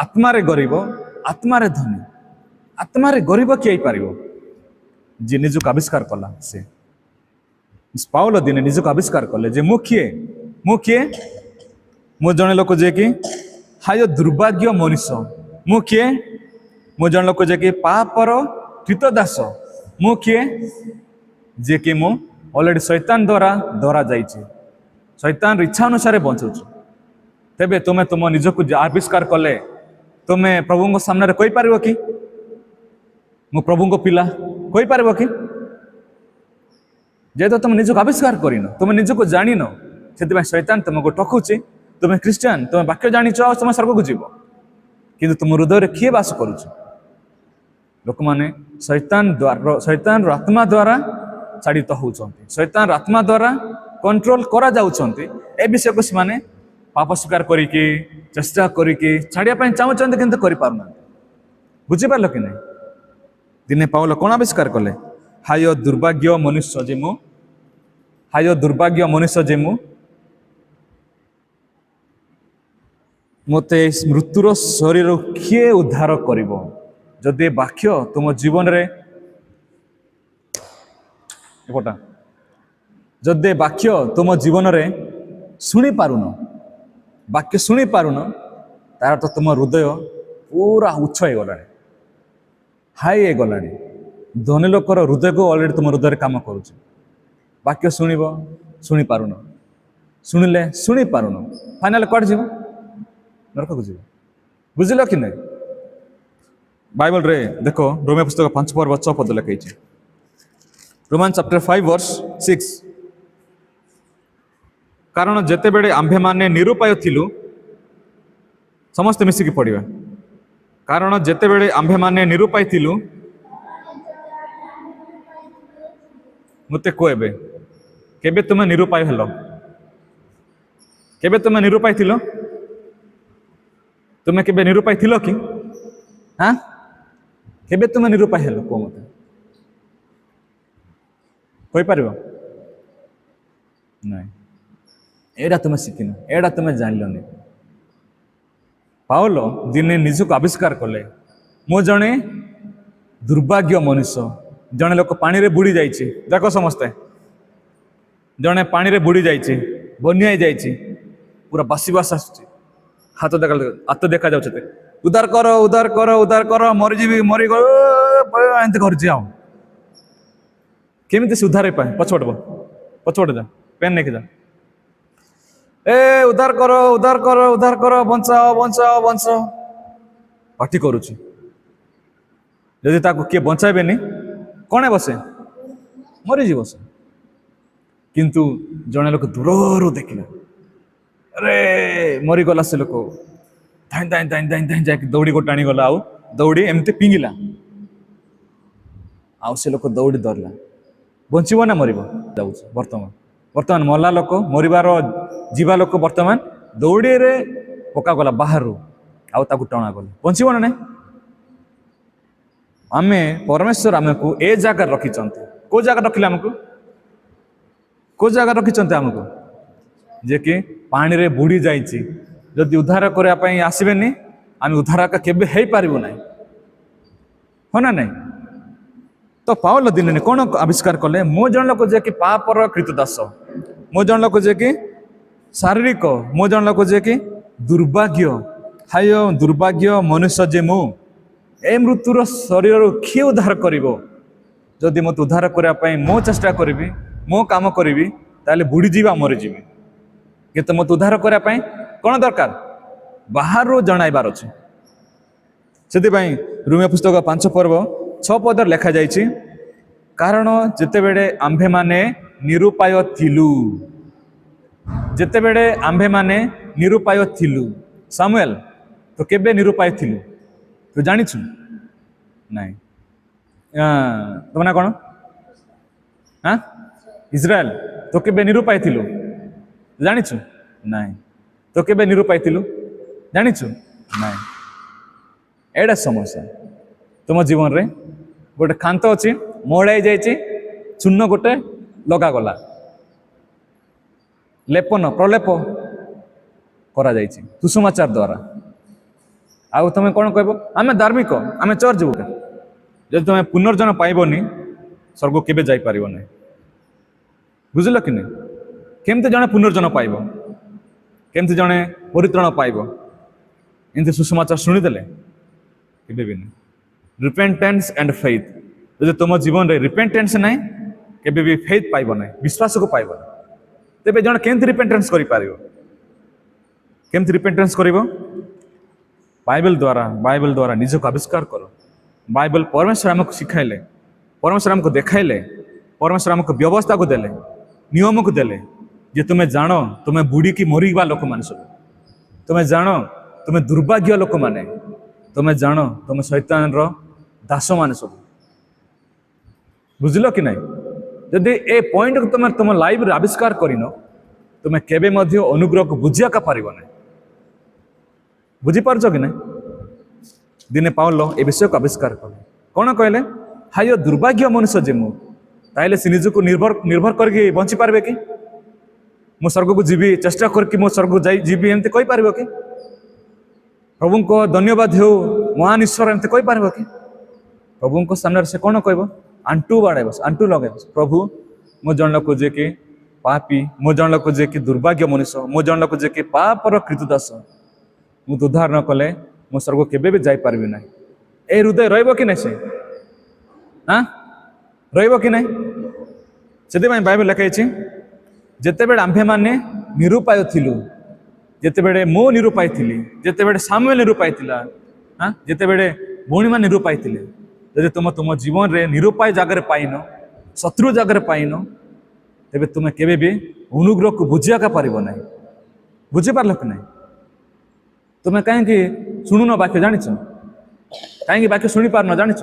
ଆତ୍ମାରେ ଗରିବ, ଆତ୍ମାରେ ଧନୀ। ଆତ୍ମାରେ ଗରିବ କିଏ ହେଇପାରିବ? ଯିଏ ନିଜକୁ ଆବିଷ୍କାର କଲା। ସେ ପାଉଲ ଦିନେ ନିଜକୁ ଆବିଷ୍କାର କଲେ ଯେ ମୁଁ କିଏ? ମୁଁ ଜଣେ ଲୋକ ଯିଏକି ହାୟ ଦୁର୍ଭାଗ୍ୟ ମନୁଷ୍ୟ। ମୁଁ କିଏ? ମୁଁ ଜଣେ ଲୋକ ଯିଏକି ପାପର କ୍ରୀତଦାସ। ମୁଁ କିଏ? ଯିଏକି ମୁଁ ଅଲରେଡି ଶୈତାନ ଦ୍ୱାରା ଧରା ଯାଇଛି, ଶୈତାନର ଇଚ୍ଛା ଅନୁସାରେ ବଞ୍ଚୁଛୁ। ତେବେ ତୁମେ ତୁମ ନିଜକୁ ଆବିଷ୍କାର କଲେ ତୁମେ ପ୍ରଭୁଙ୍କ ସାମ୍ନାରେ କହିପାରିବ କି ମୁଁ ପ୍ରଭୁଙ୍କ ପିଲା? କହିପାରିବ କି? ଯେହେତୁ ତୁମେ ନିଜକୁ ଆବିଷ୍କାର କରିନ, ତୁମେ ନିଜକୁ ଜାଣିନ, ସେଥିପାଇଁ ଶୈତାନ ତୁମକୁ ଠକୁଛି। ତୁମେ ଖ୍ରୀଷ୍ଟିଆନ, ତୁମେ ବାକ୍ୟ ଜାଣିଛ, ଆଉ ତୁମେ ସ୍ୱର୍ଗକୁ ଯିବ। କିନ୍ତୁ ତୁମ ହୃଦୟରେ କିଏ ବାସ କରୁଛି? ଲୋକମାନେ ଶୈତାନର ଆତ୍ମା ଦ୍ୱାରା ଚାଳିତ ହେଉଛନ୍ତି, ଶୈତାନର ଆତ୍ମା ଦ୍ୱାରା କଣ୍ଟ୍ରୋଲ କରାଯାଉଛନ୍ତି। ଏ ବିଷୟକୁ ସେମାନେ ପାପ ସ୍ୱୀକାର କରିକି, ଚେଷ୍ଟା କରିକି ଛାଡ଼ିବା ପାଇଁ ଚାହୁଁଛନ୍ତି, କିନ୍ତୁ କରିପାରୁନାହାନ୍ତି। ବୁଝିପାରିଲ କି ନାହିଁ? ଦିନେ ପାଉଲ କ'ଣ ଆବିଷ୍କାର କଲେ? ହାୟ ଦୁର୍ଭାଗ୍ୟ ମନୁଷ୍ୟ ଯେ ମୁଁ, ହାୟ ଦୁର୍ଭାଗ୍ୟ ମନୁଷ୍ୟ ଯେ ମୁଁ, ମୋତେ ମୃତ୍ୟୁର ଶରୀରରୁ କିଏ ଉଦ୍ଧାର କରିବ? ଯଦି ବାକ୍ୟ ତୁମ ଜୀବନରେ ଯଦି ବାକ୍ୟ ତୁମ ଜୀବନରେ ଶୁଣିପାରୁନ, ବାକ୍ୟ ଶୁଣିପାରୁନ, ତାର ତ ତୁମ ହୃଦୟ ପୁରା ଉଚ୍ଚ ହେଇଗଲାଣି, ହାଇ ହେଇଗଲାଣି। ଧନୀ ଲୋକର ହୃଦୟକୁ ଅଲରେଡି ତୁମ ହୃଦୟରେ କାମ କରୁଛି। ବାକ୍ୟ ଶୁଣିବ, ଶୁଣିପାରୁନ, ଶୁଣିଲେ ଶୁଣିପାରୁନ, ଫାଇନାଲ କୁଆଡ଼େ ଯିବ? ନରକକୁ ଯିବ। ବୁଝିଲ କି ନାହିଁ? ବାଇବଲରେ ଦେଖ, ରୋମିଓ ପୁସ୍ତକ 5 ପର୍ବ 6 ପଦ ଲେଖାଇଛି। Roman chapter 5 verbs 6। କାରଣ ଯେତେବେଳେ ଆମ୍ଭେମାନେ ନିରୁପାୟ ଥିଲୁ, ସମସ୍ତେ ମିଶିକି ପଢ଼ିବା। କାରଣ ଯେତେବେଳେ ଆମ୍ଭେମାନେ ନିରୁପାୟ ଥିଲୁ, ମୋତେ କୁହ ଏବେ, କେବେ ତୁମେ ନିରୁପାୟ ହେଲ? କେବେ ତୁମେ ନିରୁପାୟ ଥିଲ? ତୁମେ କେବେ ନିରୁପାୟ ଥିଲ କି? କେବେ ତୁମେ ନିରୁପାୟ ହେଲ? କୁହ ମୋତେ, କହିପାରିବ? ନାଇଁ, ଏଇଟା ତୁମେ ଶିଖିନ, ଏଇଟା ତୁମେ ଜାଣିଲନି। ପାଉଲ ଦିନେ ନିଜକୁ ଆବିଷ୍କାର କଲେ, ମୁଁ ଜଣେ ଦୁର୍ଭାଗ୍ୟ ମନୁଷ୍ୟ। ଜଣେ ଲୋକ ପାଣିରେ ବୁଡ଼ି ଯାଇଛି। ଦେଖ ସମସ୍ତେ, ଜଣେ ପାଣିରେ ବୁଡ଼ି ଯାଇଛି, ବନ୍ୟା ହେଇଯାଇଛି, ପୁରା ବାସି ବାସ ଆସୁଛି, ହାତ ଦେଖାଯାଉଛି। ଉଦ୍ଧାର କର, ଉଦ୍ଧାର କର, ଉଦ୍ଧାର କର, ମରିଯିବି, ମରିଗଲ, ଏମିତି କରୁଛି। ଆଉ କେମିତି ସେ ଉଦ୍ଧାର ହେଇପାରେ? ପଛପଟେ ଯା, ପେନ୍ ନେଇକି ଯା। ଉଦ୍ଧାର କର, ଉଦ୍ଧାର କର, ଉଦ୍ଧାର କର, ବଞ୍ଚାଅ, ବଞ୍ଚାଅ, ବଞ୍ଚାଅ, ପାଟି କରୁଛି। ଯଦି ତାକୁ କିଏ ବଞ୍ଚାଇବେନି, କ'ଣ ହେବ? ସେ ମରିଯିବ ସେ। କିନ୍ତୁ ଜଣେ ଲୋକ ଦୂରରୁ ଦେଖିଲା, ଆରେ ମରିଗଲା ସେ ଲୋକ, ଧାଇଁ ଧାଇଁ ଧାଇଁ ଧାଇଁ ଧାଇଁ ଯାଇକି ଦୌଡ଼ି ଗୋଟେ ଆଣିଗଲା, ଆଉ ଦୌଡ଼ି ଏମିତି ପିଙ୍ଗିଲା। ଆଉ ସେ ଲୋକ ଦୌଡ଼ି ଧରିଲା। ବଞ୍ଚିବ ନା ମରିବ? ଯାଉଛି ବର୍ତ୍ତମାନ ମଲା ଲୋକ, ମରିବାର ଯିବା ଲୋକ ବର୍ତ୍ତମାନ ଦୌଡ଼ିରେ ପକାଗଲା ବାହାରୁ, ଆଉ ତାକୁ ଟଣାଗଲା। ବଞ୍ଚିବ ନା ନାଇଁ? ଆମେ ପରମେଶ୍ୱର ଆମକୁ ଏ ଜାଗାରେ ରଖିଛନ୍ତି। କୋଉ ଜାଗାରେ ରଖିଲେ ଆମକୁ? କୋଉ ଜାଗାରେ ରଖିଛନ୍ତି ଆମକୁ? ଯେ କି ପାଣିରେ ବୁଡ଼ି ଯାଇଛି। ଯଦି ଉଦ୍ଧାର କରିବା ପାଇଁ ଆସିବେନି, ଆମେ ଉଦ୍ଧାର କେବେ ହେଇପାରିବୁ ନାହିଁ। ହଁ ନା ନାଇଁ? ତ ପାଉଲ ଦିନେ କ'ଣ ଆବିଷ୍କାର କଲେ? ମୁଁ ଜଣେ ଲୋକ ଯେ କି ପାପର କ୍ରୀତଦାସ, ମୁଁ ଜଣେ ଲୋକ ଯେ କି ଶାରୀରିକ, ମୁଁ ଜଣେ ଲୋକ ଯେ କି ଦୁର୍ଭାଗ୍ୟ, ହାୟ ଦୁର୍ଭାଗ୍ୟ ମନୁଷ୍ୟ ଯେ ମୁଁ, ଏ ମୃତ୍ୟୁର ଶରୀରରୁ କିଏ ଉଦ୍ଧାର କରିବ? ଯଦି ମୋତେ ଉଦ୍ଧାର କରିବା ପାଇଁ ମୁଁ ଚେଷ୍ଟା କରିବି, ମୁଁ କାମ କରିବି, ତାହେଲେ ବୁଡ଼ିଯିବା, ମରିଯିବି। କିନ୍ତୁ ମୋତେ ଉଦ୍ଧାର କରିବା ପାଇଁ କ'ଣ ଦରକାର? ବାହାରୁ ଜଣାଇବାର ଅଛି। ସେଥିପାଇଁ ରୋମୀୟ ପୁସ୍ତକ 5:6 ଲେଖାଯାଇଛି, କାରଣ ଯେତେବେଳେ ଆମ୍ଭେମାନେ ନିରୁପାୟ ଥିଲୁ, ଯେତେବେଳେ ଆମ୍ଭେମାନେ ନିରୁପାୟ ଥିଲୁ। ସାମୁଏଲ, ତ କେବେ ନିରୁପାୟ ଥିଲୁ ତୁ ଜାଣିଛୁ? ନାଇଁ। ତମ ନା କ'ଣ? ଇସ୍ରାଏଲ, ତ କେବେ ନିରୁପାୟ ଥିଲୁ ଜାଣିଛୁ? ନାଇଁ। ତ କେବେ ନିରୁପାୟ ଥିଲୁ ଜାଣିଛୁ? ନାଇଁ। ଏଇଟା ସମସ୍ୟା। ତୁମ ଜୀବନରେ ଗୋଟେ ଖାନ୍ତ ଅଛି, ମୋଡ଼ାଇ ଯାଇଛି, ଚୂନ ଗୋଟେ ଲଗାଗଲା, ଲେପନ ପ୍ରଲେପ କରାଯାଇଛି ସୁସମାଚାର ଦ୍ୱାରା। ଆଉ ତମେ କ'ଣ କହିବ? ଆମେ ଧାର୍ମିକ, ଆମେ ଚର୍ଚ୍ଚ ଯିବୁ। ଯଦି ତମେ ପୁନର୍ଜନ୍ମ ପାଇବନି, ସ୍ୱର୍ଗ କେବେ ଯାଇପାରିବ ନାହିଁ। ବୁଝିଲ କି ନାହିଁ? କେମିତି ଜଣେ ପୁନର୍ଜନ୍ମ ପାଇବ? କେମିତି ଜଣେ ପରିତ୍ରାଣ ପାଇବ? ଏମିତି ସୁସମାଚାର ଶୁଣିଦେଲେ? କେବେ ବି ନାହିଁ। ରିପେଣ୍ଟେନ୍ସ ଆଣ୍ଡ ଫେଥ୍। ଯଦି ତୁମ ଜୀବନରେ ରିପେଣ୍ଟେନ୍ସ ନାହିଁ, କେବେ ବି ଫେଥ୍ ପାଇବ ନାହିଁ, ବିଶ୍ୱାସକୁ ପାଇବ ନାହିଁ। ତେବେ ଜଣେ କେମିତି ରିପେଣ୍ଟେନ୍ସ କରିପାରିବ? କେମିତି ରିପେଣ୍ଟେନ୍ସ କରିବ? ବାଇବେଲ ଦ୍ୱାରା ନିଜକୁ ଆବିଷ୍କାର କର। ବାଇବେଲ ପରମେଶ୍ୱର ଆମକୁ ଶିଖାଇଲେ, ପରମେଶ୍ୱର ଆମକୁ ଦେଖାଇଲେ, ପରମେଶ୍ୱର ଆମକୁ ବ୍ୟବସ୍ଥାକୁ ଦେଲେ, ନିୟମକୁ ଦେଲେ, ଯେ ତୁମେ ଜାଣ ତୁମେ ବୁଡ଼ିକି ମରିବା ଲୋକମାନେ ସବୁ, ତୁମେ ଜାଣ ତୁମେ ଦୁର୍ଭାଗ୍ୟ ଲୋକମାନେ, ତୁମେ ଜାଣ ତୁମେ ଶୈତାନର ଦାସମାନେ ସବୁ। ବୁଝିଲ କି ନାହିଁ? ଯଦି ଏ ପଏଣ୍ଟକୁ ତୁମେ ତୁମ ଲାଇଫରେ ଆବିଷ୍କାର କରିନ, ତୁମେ କେବେ ମଧ୍ୟ ଅନୁଗ୍ରହକୁ ବୁଝିବାକୁ ପାରିବ ନାହିଁ। ବୁଝିପାରୁଛ କି ନାହିଁ? ଦିନେ ପାଉଲ ଏ ବିଷୟକୁ ଆବିଷ୍କାର କଲେ। କ'ଣ କହିଲେ? ହାୟ ଦୁର୍ଭାଗ୍ୟ ମନୁଷ୍ୟ ଯେ ମୁଁ, ତାହେଲେ ସେ ନିଜକୁ ନିର୍ଭର କରିକି ବଞ୍ଚିପାରିବେ କି? ମୁଁ ସ୍ୱର୍ଗକୁ ଯିବି, ଚେଷ୍ଟା କରିକି ମୁଁ ସ୍ୱର୍ଗକୁ ଯିବି, ଏମିତି କହିପାରିବ କି? ପ୍ରଭୁଙ୍କ ଧନ୍ୟବାଦ ହେଉ, ମହାନ ଈଶ୍ୱର, ଏମିତି କହିପାରିବ କି? ପ୍ରଭୁଙ୍କ ସାମ୍ନାରେ ସେ କ'ଣ କହିବ? ଆଣ୍ଟୁ ବାଡ଼ାଇବ, ଆଣ୍ଟୁ ଲଗାଇବ। ପ୍ରଭୁ, ମୁଁ ଜଣେ ଲୋକ ଯେ କି ପାପୀ, ମୁଁ ଜଣେ ଲୋକ ଯେ କି ଦୁର୍ଭାଗ୍ୟ ମନୁଷ୍ୟ, ମୁଁ ଜଣେ ଲୋକ ଯେ କି ପାପର କ୍ରୀତଦାସ, ମୁଁ ଉଦ୍ଧାର ନ କଲେ ମୁଁ ସ୍ୱର୍ଗ କେବେ ବି ଯାଇପାରିବି ନାହିଁ। ଏ ହୃଦୟ ରହିବ କି ନାହିଁ? ସେ ରହିବ କି ନାହିଁ? ସେଥିପାଇଁ ବାଇବେଲ ଲେଖାଯାଇଛି, ଯେତେବେଳେ ଆମ୍ଭେମାନେ ନିରୁପାୟ ଥିଲୁ, ଯେତେବେଳେ ମୁଁ ନିରୁପାୟ ଥିଲି, ଯେତେବେଳେ ସାମୁଏଲ ନିରୁପାୟ ଥିଲା, ଯେତେବେଳେ ଭଉଣୀମାନେ ନିରୁପାୟ ଥିଲେ, ଯଦି ତୁମ ଜୀବନରେ ନିରୁପାୟ ଜାଗାରେ ପାଇନ, ଶତ୍ରୁ ଜାଗାରେ ପାଇନ, ତେବେ ତୁମେ କେବେ ବି ଅନୁଗ୍ରହକୁ ବୁଝିବାକୁ ପାରିବ ନାହିଁ। ବୁଝିପାରିଲ କି ନାହିଁ? ତୁମେ କାହିଁକି ଶୁଣୁନ ବାକ୍ୟ ଜାଣିଛ? କାହିଁକି ବାକ୍ୟ ଶୁଣିପାରୁନ ଜାଣିଛ?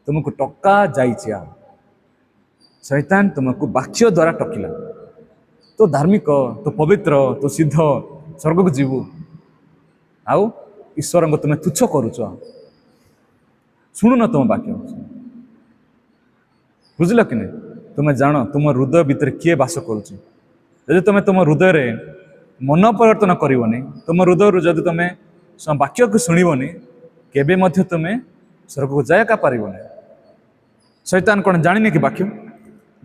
ତୁମକୁ ଟକା ଯାଇଛି। ଆଉ ଶୈତାନ ତୁମକୁ ବାକ୍ୟ ଦ୍ୱାରା ଟକିଲା। ତୁ ଧାର୍ମିକ, ତୁ ପବିତ୍ର, ତୁ ସିଦ୍ଧ, ସ୍ୱର୍ଗକୁ ଯିବୁ, ଆଉ ଈଶ୍ୱରଙ୍କୁ ତୁମେ ତୁଚ୍ଛ କରୁଛ। ଶୁଣୁନ ତୁମ ବାକ୍ୟ। ବୁଝିଲ କି ନାହିଁ? ତୁମେ ଜାଣ ତୁମ ହୃଦୟ ଭିତରେ କିଏ ବାସ କରୁଛି। ଯଦି ତୁମେ ତୁମ ହୃଦୟରେ ମନ ପରିବର୍ତ୍ତନ କରିବନି, ତୁମ ହୃଦୟରୁ ଯଦି ତୁମେ ବାକ୍ୟକୁ ଶୁଣିବନି, କେବେ ମଧ୍ୟ ତୁମେ ସ୍ୱର୍ଗକୁ ଯାଇକା ପାରିବ ନାହିଁ। ଶୈତାନ କ'ଣ ଜାଣିନି କି ବାକ୍ୟ?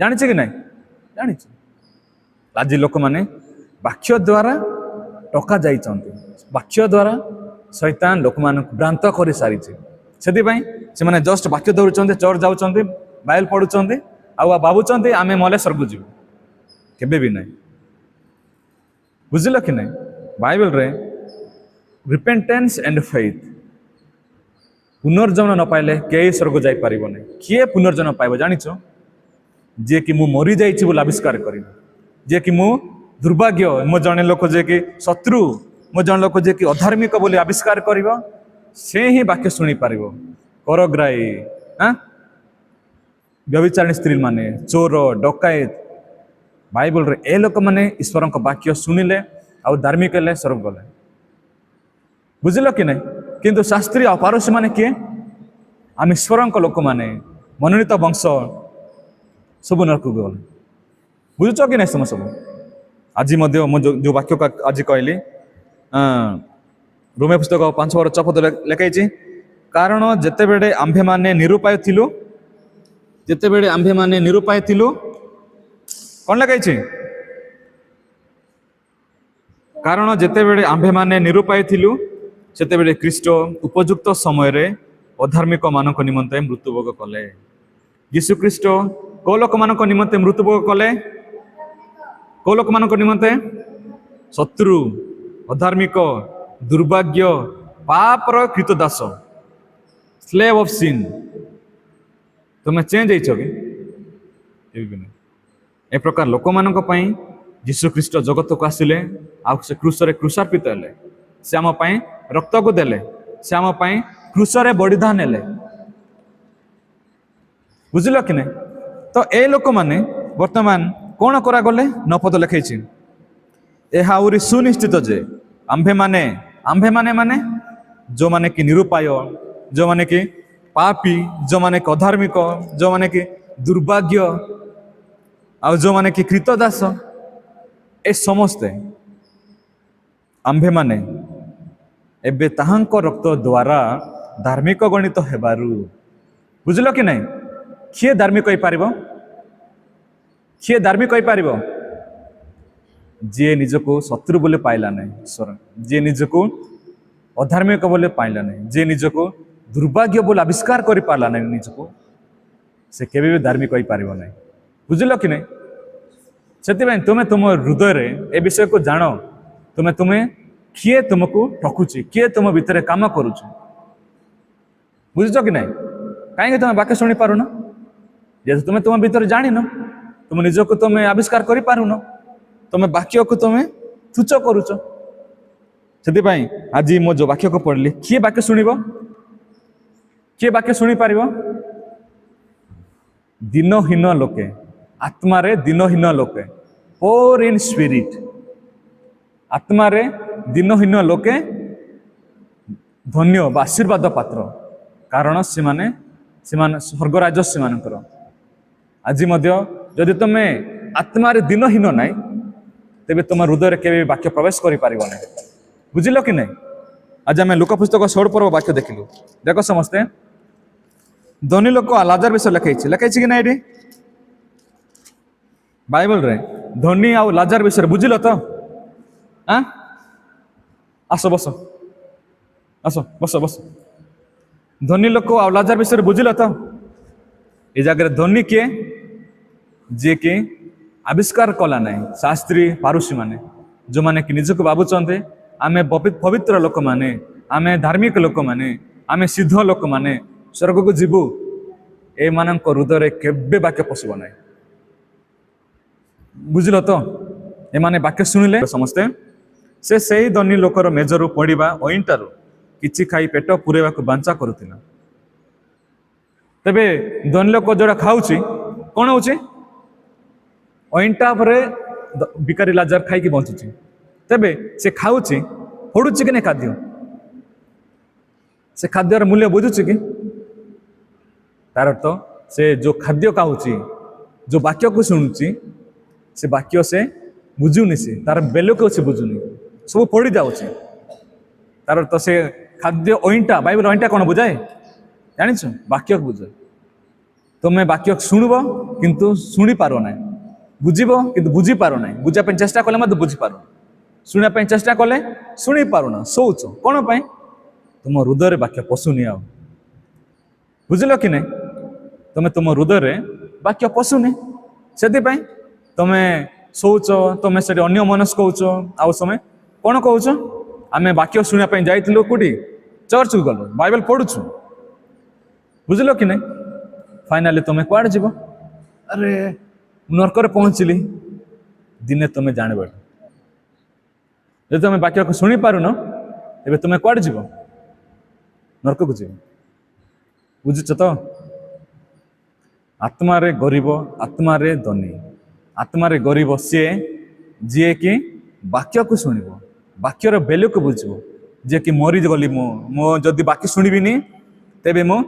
ଜାଣିছে କି ନାହିଁ? ଜାଣିଛି। ଆଜି ଲୋକମାନେ ବାକ୍ୟ ଦ୍ୱାରା ଟକା ଯାଇଛନ୍ତି, ବାକ୍ୟ ଦ୍ୱାରା ଶୈତାନ ଲୋକମାନଙ୍କୁ ଭ୍ରାନ୍ତ କରିସାରିଛି। ସେଥିପାଇଁ ସେମାନେ ଜଷ୍ଟ ବାକ୍ୟ ଧରୁଛନ୍ତି, ଚର୍ଚ୍ଚ ଯାଉଛନ୍ତି, ବାଇବେଲ ପଢୁଛନ୍ତି, ଆଉ ଭାବୁଛନ୍ତି ଆମେ ମଲେ ସ୍ୱର୍ଗ ଯିବୁ। କେବେ ବି ନାହିଁ। ବୁଝିଲ କି ନାହିଁ? ବାଇବେଲରେ ରିପେଣ୍ଟେନ୍ସ ଆଣ୍ଡ ଫେଥ୍, ପୁନର୍ଜନ୍ମ ନ ପାଇଲେ କେହି ସ୍ୱର୍ଗ ଯାଇପାରିବ ନାହିଁ। କିଏ ପୁନର୍ଜନ୍ମ ପାଇବ ଜାଣିଛ? ଯିଏକି ମୁଁ ମରିଯାଇଛି ବୋଲି ଆବିଷ୍କାର କରିବ, ଯିଏକି ମୁଁ ଦୁର୍ଭାଗ୍ୟ, ମୁଁ ଜଣେ ଲୋକ ଯିଏକି ଶତ୍ରୁ, ମୁଁ ଜଣେ ଲୋକ ଯିଏକି ଅଧାର୍ମିକ ବୋଲି ଆବିଷ୍କାର କରିବ, ସେ ହିଁ ବାକ୍ୟ ଶୁଣିପାରିବ। କରଗ୍ରାହୀ व्यभिचारिणी स्त्री माने चोर डकायत बाइबल रे ए लोक माने ईश्वर वाक्य शुणिले आउ धार्मिक हेले स्वर्ग गले बुझिल कि नहीं किंतु शास्त्री और पारसी माने किए आम ईश्वर लोक माने मनोनीत वंश सब नरक गले बुझुच कि नहीं तुम सब आज जो वाक्य को आज कहली रोमे पुस्तक 5:6 लिखाई कारण जेते बेले आंभे माने निरुपाय थिलु जेते बेले आंभे माने निरुपाय थिलु कौन लिखाई कारण जेते बेले आंभे माने निरुपाय थिलु सेते बेले ख्रीष्ट उपयुक्त समय रे अधार्मिक मानक निमंते मृत्युभोग कले यीशु ख्रीष्ट को लोक मानक निमंते मृत्युभोग कले को लोक मानक निमंते शत्रु अधार्मिक दुर्भाग्य पापर कृतदास स्लेव ऑफ सिन तुम्हें चेंज ए प्रकार लोक मानक पई यीशु ख्रीष्ट जगत को आसिले आ से क्रूस रे क्रूसार्पित हेले से आम पई रक्त को देले से आम पई क्रूस रे बलिदान हेले बुझिल कि नहीं तो ए लोक माने वर्तमान कौन करा गले 9 पद लिखाई यह आउरी सुनिश्चित जे आंभे माने माने जो माने कि निरुपाय जो माने कि पापी जो माने कि अधार्मिक जो माने कि दुर्भाग्य आ जो माने कि कृतदास ए समस्ते आंभे माने एबे ताहांको रक्त द्वारा धार्मिक गणित हेबारु बुझिल कि नहीं किए धार्मिक होई पारिबो किए धार्मिक होई पारिबो जे निजको शत्रु बोले पाइला नहीं ईश्वर जे निजको अधार्मिक बोले पाइला नहीं जे निजको दुर्भाग्य बोले आविष्कार करि पारला नहीं निजको से केबे भी धार्मिक होई पारिबो नहीं बुझिल कि नहीं सेति तुम तुम हृदय रे ए विषय को जानो तुम्हें किए तुमको ठकुची किए तुम भीतर काम करुच बुझुच कि नहीं कहीं तुम वाक्य शुणी पारुन जेहेतु तुम्हें तुम भीतर जान तुम निजको तुम आविष्कार कर पारुन तुम वाक्य को तुम तुच्छ करुच से आज मो जो वाक्य को पढ़ली किए वाक्य शुणव किए वाक्य शुणी पार दिनहीन लोके आत्मारे दिनहीन लोके पोर इन स्पिरिट आत्मारे दिनहीन लोके धन्य आशीर्वाद पात्र कारण से माने स्वर्गराज से मानकर आज जदि तुम आत्मारे दिनहीन नाई तेबे तुम हृदय के वाक्य प्रवेश कर बुझिल कि नहीं आज आम लुका पुस्तक 16 पर्व वाक्य देखिलु देख समस्ते धनी लोक लाजार विषय लिखाई कि ना ये बाइबल रे धनी आ लाजार विषय बुझिल तो आस बस आस बस बस धनी लोक आ लाजार विषय बुझिल तो ये जगह धनी किए जे कि आविष्कार कला ना शास्त्री पारुसी माने जो माने कि निजको भावुंटे आमे पवित्र लोक माने आमे धार्मिक लोक माने आमे सिद्ध लोक माने स्वर्ग को जीवु ए मानक हृदय केबे वाक्य पशुब ना बुझिल तो ए माने वाक्य शुणिले समस्ते से सही धनी लोकर मेजरू पड़ा अईंटारू किछि खाई पेट पुरेवा को बांचा करुथिला तेबे धनी लोक जोड़ा खाऊची कौन होची अईंटा परे भिखारी लाजार खाई बंचुची तेबे से खाऊची फोड़ुची कि नहीं खाद्य से खाद्यर मूल्य बुझुची कि तार अर्थ से जो खाद्य खाऊची जो वाक्य को शुणुची से वाक्य से बुझुनी से तार बेलो को से बुझुनी सब पड़ी जाऊँचे तार अर्थ से खाद्य अईंटा बाइबल अईंटा कौन बुझाए जानिछ वाक्य को बुझाए तुम्हें वाक्य शुणव किंतु शुणी पार ना बुझब किंतु बुझी पार ना बुझापी चेष्टा कले मत बुझी पार शुणापी चेष्टा कले शुणी पारुना शोच कौन पाई तुम हृदय वाक्य पशुनी आ बुझिल कि नहीं तुम तुम हृदय वाक्य पशुनी से तुम शोच तुम से अन्य मनस्क होच आउ समय कौन कौच आम वाक्य शुणापी जाइलु कौटी चर्च को गलु बाइबल पढ़ुछु बुझिल कि नहीं फाइनाली तुम कुआड़े जीव अरे नरक पहुँचली दिने तुम्हें जानब जब तुम वाक्य को शुणी पारुन तेरे तुम्हें कुआड़े जीव नरक को जीव बुझुच तो ଆତ୍ମାରେ ଗରିବ, ଆତ୍ମାରେ ଧନୀ। ଆତ୍ମାରେ ଗରିବ ସିଏ ଯିଏକି ବାକ୍ୟକୁ ଶୁଣିବ, ବାକ୍ୟର ଭ୍ୟାଲ୍ୟୁକୁ ବୁଝିବ। ଯିଏକି ମରିଗଲି ମୁଁ ଯଦି ବାକ୍ୟ ଶୁଣିବିନି ତେବେ ମୁଁ